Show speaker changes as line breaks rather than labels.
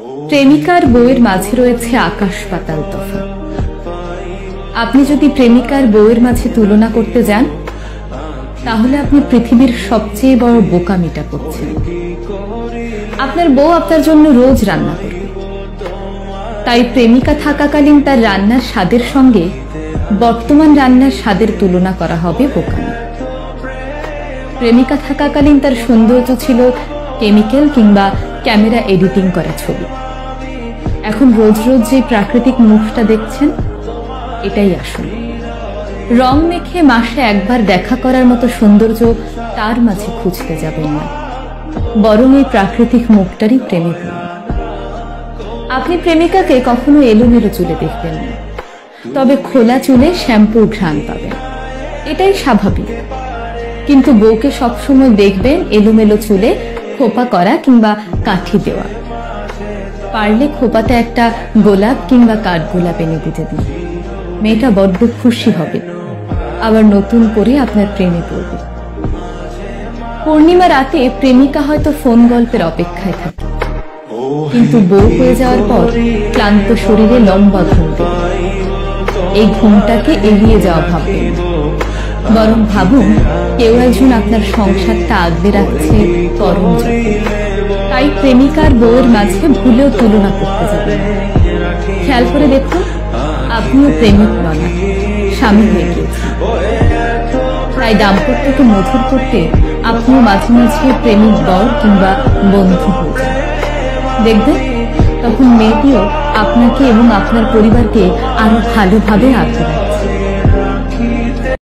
প্রেমিকার বউয়ের মাঝে রয়েছে আকাশ পাতাল তফাৎ। আপনি যদি প্রেমিকার বউয়ের মাঝে তুলনা করতে যান, তাহলে আপনি পৃথিবীর সবচেয়ে বড় বোকামিটা করছেন। আপনার বউ আপনার জন্য রোজ রান্না করবে, তাই প্রেমিকা থাকাকালীন তার রান্নার স্বাদের সঙ্গে বর্তমান রান্নার স্বাদের তুলনা করা হবে বোকামি। প্রেমিকা থাকাকালীন তার সৌন্দর্য ছিল কেমিক্যাল কিংবা ক্যামেরা এডিটিং করা ছবি। এখন রোজ রোজ যে প্রাকৃতিক মুখটা দেখছেন, এটাই আসল। রং মেখে মাসে একবার দেখা করার মতো সৌন্দর্য তার মাঝে খুঁজতে যাবেন না, বরং এই প্রাকৃতিক মুখটারই প্রেমে পড়ুন। আপনি প্রেমিকাকে কখনো এলোমেলো চুলে দেখবেন না, তবে খোলা চুলে শ্যাম্পুর ঘ্রাণ পাবেন, এটাই স্বাভাবিক। কিন্তু বউকে সবসময় দেখবেন এলোমেলো চুলে খোপা করা কিংবা কাঠি দেওয়া। পারলে খোপাতে একটা গোলাপ কিংবা কাঠগোলাপ এনে দিতে দিন, মেয়েটা বড্ড খুশি হবে, আবার নতুন করে আপনার প্রেমে পড়বে। পূর্ণিমা রাতে প্রেমিকা হয়তো ফোন গল্পের অপেক্ষায় থাকে, কিন্তু বউ হয়ে যাওয়ার পর ক্লান্ত শরীরে লম্বা ঘুম দেবে। এই ঘুমটাকে এড়িয়ে যাওয়া ভাববেন, বরং ভাবুন কেউ একজন আপনার সংসারটা আগলে রাখছে পরম যত্নে। তাই প্রেমিকার বউয়ের মাঝে ভুলেও তুলনা করতে যাবেন। খেয়াল করে দেখুন, আপনিও প্রেমিক নন, স্বামী হয়ে গিয়েছেন। তাই দাম্পত্যকে মধুর করতে আপনিও মাঝে মাঝে প্রেমিক বর কিংবা বন্ধু হয়ে যান। দেখবেন তখন মেয়েটিও আপনাকে এবং আপনার পরিবারকে আরো ভালোভাবে আগলে রাখবে।